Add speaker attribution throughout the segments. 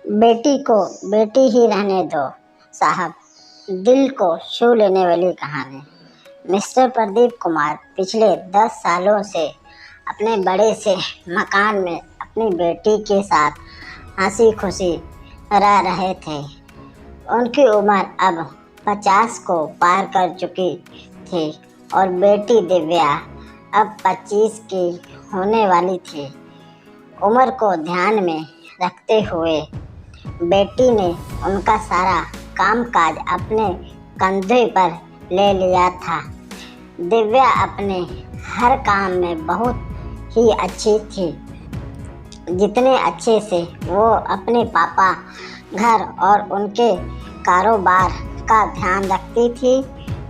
Speaker 1: बेटी को बेटी ही रहने दो साहब, दिल को छू लेने वाली कहानी। मिस्टर प्रदीप कुमार पिछले 10 सालों से अपने बड़े से मकान में अपनी बेटी के साथ हंसी खुशी रह रहे थे। उनकी उम्र अब 50 को पार कर चुकी थी और बेटी दिव्या अब 25 की होने वाली थी। उम्र को ध्यान में रखते हुए बेटी ने उनका सारा कामकाज अपने कंधे पर ले लिया था। दिव्या अपने हर काम में बहुत ही अच्छी थी, जितने अच्छे से वो अपने पापा, घर और उनके कारोबार का ध्यान रखती थी,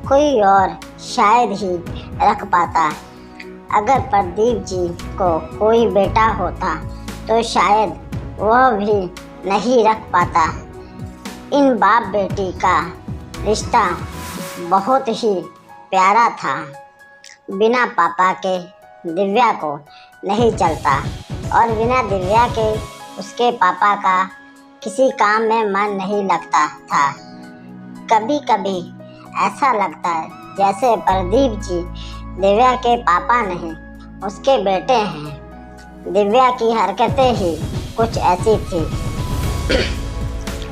Speaker 1: कोई और शायद ही रख पाता। अगर प्रदीप जी को कोई बेटा होता तो शायद वह भी नहीं रख पाता। इन बाप बेटी का रिश्ता बहुत ही प्यारा था। बिना पापा के दिव्या को नहीं चलता और बिना दिव्या के उसके पापा का किसी काम में मन नहीं लगता था। कभी कभी ऐसा लगता है जैसे प्रदीप जी दिव्या के पापा नहीं, उसके बेटे हैं। दिव्या की हरकतें ही कुछ ऐसी थी।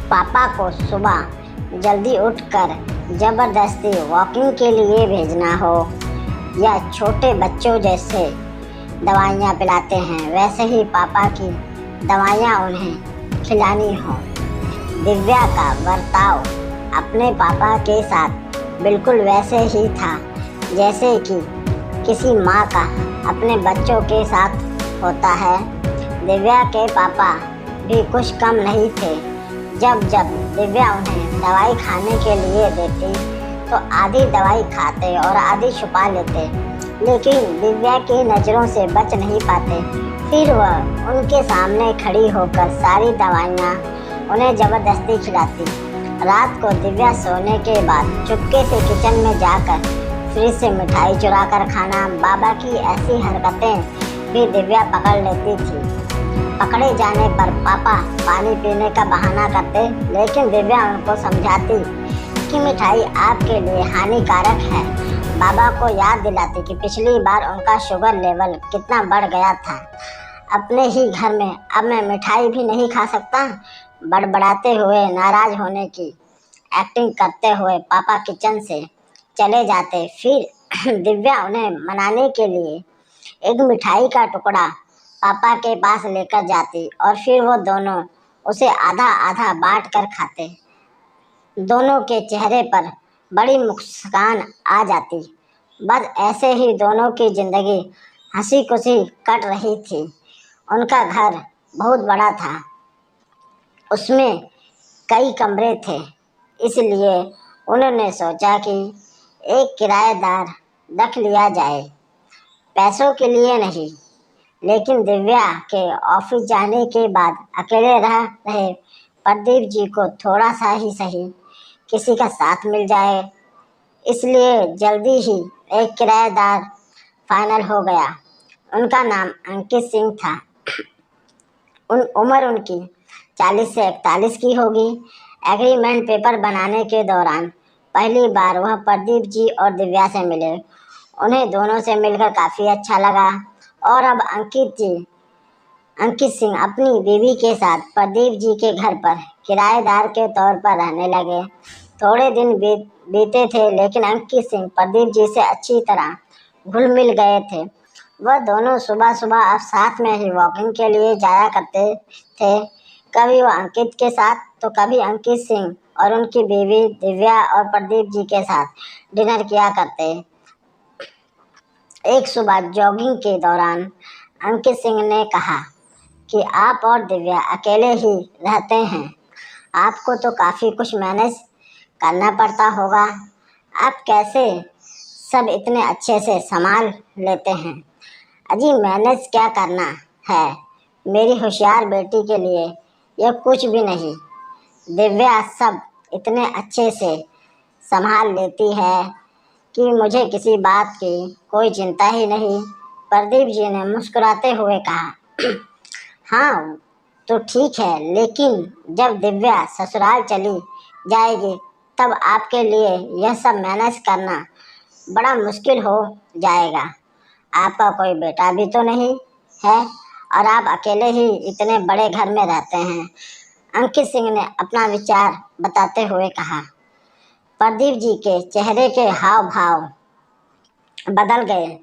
Speaker 1: पापा को सुबह जल्दी उठकर ज़बरदस्ती वॉकिंग के लिए भेजना हो या छोटे बच्चों जैसे दवाइयाँ पिलाते हैं वैसे ही पापा की दवाइयाँ उन्हें खिलानी हो। दिव्या का बर्ताव अपने पापा के साथ बिल्कुल वैसे ही था जैसे कि किसी माँ का अपने बच्चों के साथ होता है। दिव्या के पापा भी कुछ कम नहीं थे। जब जब दिव्या उन्हें दवाई खाने के लिए देती तो आधी दवाई खाते और आधी छुपा लेते, लेकिन दिव्या की नज़रों से बच नहीं पाते। फिर वह उनके सामने खड़ी होकर सारी दवाइयाँ उन्हें ज़बरदस्ती खिलाती। रात को दिव्या सोने के बाद चुपके से किचन में जाकर फ्रिज से मिठाई चुरा कर खाना, बाबा की ऐसी हरकतें भी दिव्या पकड़ लेती थी। पकड़े जाने पर पापा पानी पीने का बहाना करते, लेकिन दिव्या उनको समझाती कि मिठाई आपके लिए हानिकारक है। बाबा को याद दिलाती कि पिछली बार उनका शुगर लेवल कितना बढ़ गया था। अपने ही घर में अब मैं मिठाई भी नहीं खा सकता। बड़बड़ाते हुए नाराज होने की एक्टिंग करते हुए पापा किचन से चले जाते। फिर दिव्या उन्हें मनाने के लिए एक मिठाई का टुकड़ा पापा के पास लेकर जाती और फिर वो दोनों उसे आधा आधा बांट कर खाते। दोनों के चेहरे पर बड़ी मुस्कान आ जाती। बस ऐसे ही दोनों की जिंदगी हंसी खुशी कट रही थी। उनका घर बहुत बड़ा था, उसमें कई कमरे थे, इसलिए उन्होंने सोचा कि एक किराएदार रख लिया जाए। पैसों के लिए नहीं, लेकिन दिव्या के ऑफिस जाने के बाद अकेले रह रहे प्रदीप जी को थोड़ा सा ही सही किसी का साथ मिल जाए, इसलिए जल्दी ही एक किराएदार फाइनल हो गया। उनका नाम अंकित सिंह था। उम्र उनकी 40 से 41 की होगी। एग्रीमेंट पेपर बनाने के दौरान पहली बार वह प्रदीप जी और दिव्या से मिले। उन्हें दोनों से मिलकर काफ़ी अच्छा लगा और अब अंकित सिंह अपनी बीवी के साथ प्रदीप जी के घर पर किराएदार के तौर पर रहने लगे। थोड़े दिन बीते थे, लेकिन अंकित सिंह प्रदीप जी से अच्छी तरह घुल मिल गए थे। वह दोनों सुबह सुबह अब साथ में ही वॉकिंग के लिए जाया करते थे। कभी वो अंकित के साथ तो कभी अंकित सिंह और उनकी बीवी दिव्या और प्रदीप जी के साथ डिनर किया करते। एक सुबह जॉगिंग के दौरान अंकित सिंह ने कहा कि आप और दिव्या अकेले ही रहते हैं, आपको तो काफ़ी कुछ मैनेज करना पड़ता होगा। आप कैसे सब इतने अच्छे से संभाल लेते हैं? अजी मैनेज क्या करना है, मेरी होशियार बेटी के लिए यह कुछ भी नहीं। दिव्या सब इतने अच्छे से संभाल लेती है कि मुझे किसी बात की कोई चिंता ही नहीं। प्रदीप जी ने मुस्कुराते हुए कहा, हाँ तो ठीक है, लेकिन जब दिव्या ससुराल चली जाएगी तब आपके लिए यह सब मैनेज करना बड़ा मुश्किल हो जाएगा। आपका कोई बेटा भी तो नहीं है और आप अकेले ही इतने बड़े घर में रहते हैं। अंकित सिंह ने अपना विचार बताते हुए कहा। प्रदीप जी के चेहरे के हाव भाव बदल गए।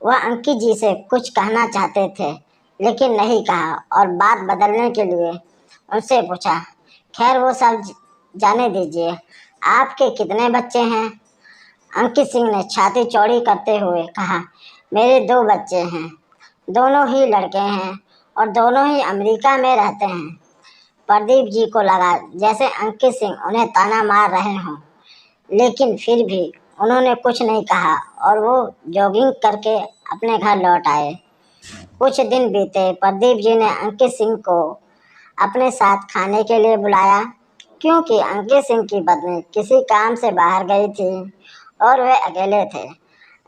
Speaker 1: वह अंकित जी से कुछ कहना चाहते थे लेकिन नहीं कहा और बात बदलने के लिए उनसे पूछा, खैर वो सब जाने दीजिए, आपके कितने बच्चे हैं? अंकित सिंह ने छाती चौड़ी करते हुए कहा, मेरे 2 बच्चे हैं, दोनों ही लड़के हैं और दोनों ही अमेरिका में रहते हैं। प्रदीप जी को लगा जैसे अंकित सिंह उन्हें ताना मार रहे हों, लेकिन फिर भी उन्होंने कुछ नहीं कहा और वो जॉगिंग करके अपने घर लौट आए। कुछ दिन बीते। प्रदीप जी ने अंकित सिंह को अपने साथ खाने के लिए बुलाया क्योंकि अंकित सिंह की पत्नी किसी काम से बाहर गई थी और वे अकेले थे।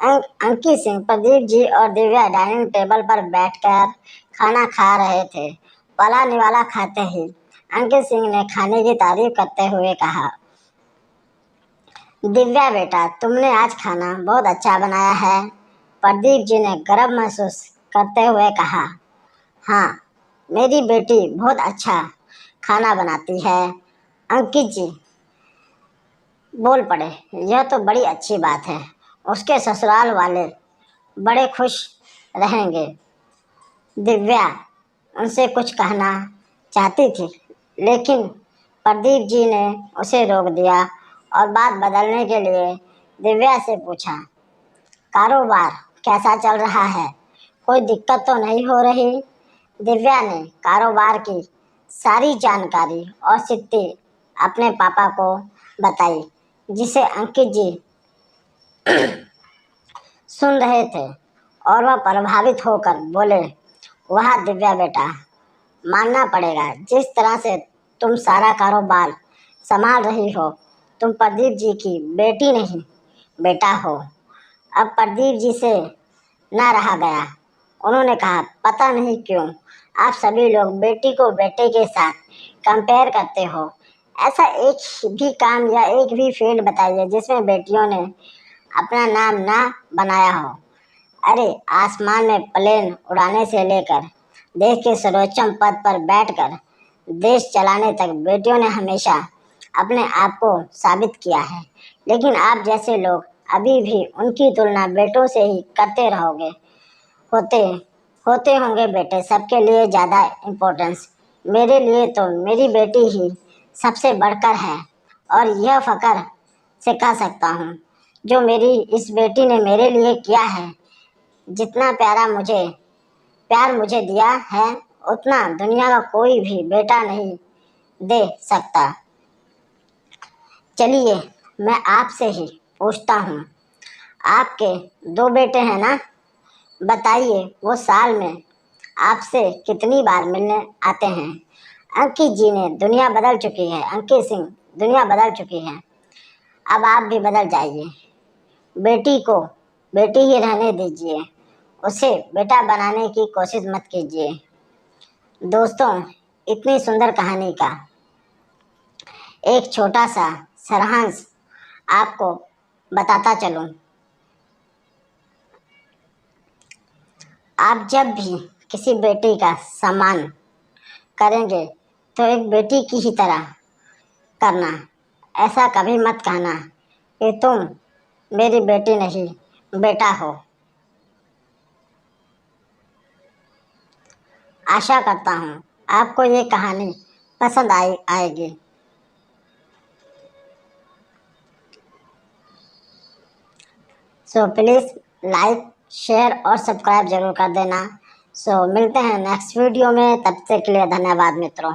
Speaker 1: अंकित सिंह, प्रदीप जी और दिव्या डाइनिंग टेबल पर बैठकर खाना खा रहे थे। पला निवाला खाते ही अंकित सिंह ने खाने की तारीफ करते हुए कहा, दिव्या बेटा, तुमने आज खाना बहुत अच्छा बनाया है। प्रदीप जी ने गर्व महसूस करते हुए कहा, हाँ, मेरी बेटी बहुत अच्छा खाना बनाती है। अंकित जी बोल पड़े, यह तो बड़ी अच्छी बात है, उसके ससुराल वाले बड़े खुश रहेंगे। दिव्या उनसे कुछ कहना चाहती थी लेकिन प्रदीप जी ने उसे रोक दिया और बात बदलने के लिए दिव्या से पूछा, कारोबार कैसा चल रहा है? कोई दिक्कत तो नहीं हो रही? दिव्या ने कारोबार की सारी जानकारी और स्थिति अपने पापा को बताई, जिसे अंकित जी सुन रहे थे और वह प्रभावित होकर बोले, वाह दिव्या बेटा, मानना पड़ेगा, जिस तरह से तुम सारा कारोबार संभाल रही हो, तुम प्रदीप जी की बेटी नहीं बेटा हो। अब प्रदीप जी से ना रहा गया। उन्होंने कहा, पता नहीं क्यों आप सभी लोग बेटी को बेटे के साथ कंपेयर करते हो। ऐसा एक भी काम या एक भी फील्ड बताइए जिसमें बेटियों ने अपना नाम ना बनाया हो। अरे, आसमान में प्लेन उड़ाने से लेकर देश के सर्वोच्च पद पर बैठकर देश चलाने तक बेटियों ने हमेशा अपने आप को साबित किया है, लेकिन आप जैसे लोग अभी भी उनकी तुलना बेटों से ही करते रहोगे। होते होंगे बेटे सबके लिए ज़्यादा इम्पोर्टेंस। मेरे लिए तो मेरी बेटी ही सबसे बढ़कर है और यह फ़ख्र से कह सकता हूँ, जो मेरी इस बेटी ने मेरे लिए किया है, जितना प्यार मुझे दिया है, उतना दुनिया का कोई भी बेटा नहीं दे सकता। चलिए, मैं आपसे ही पूछता हूँ, आपके 2 बेटे हैं ना? बताइए, वो साल में आपसे कितनी बार मिलने आते हैं? अंकित जी ने दुनिया बदल चुकी है। अंकित सिंह, दुनिया बदल चुकी है, अब आप भी बदल जाइए। बेटी को बेटी ही रहने दीजिए, उसे बेटा बनाने की कोशिश मत कीजिए। दोस्तों, इतनी सुंदर कहानी का एक छोटा सा सारांश आपको बताता चलूं। आप जब भी किसी बेटी का सम्मान करेंगे तो एक बेटी की ही तरह करना। ऐसा कभी मत कहना कि तुम मेरी बेटी नहीं बेटा हो। आशा करता हूँ आपको ये कहानी पसंद आएगी। सो प्लीज़ लाइक, शेयर और सब्सक्राइब जरूर कर देना। सो मिलते हैं नेक्स्ट वीडियो में, तब तक के लिए धन्यवाद मित्रों।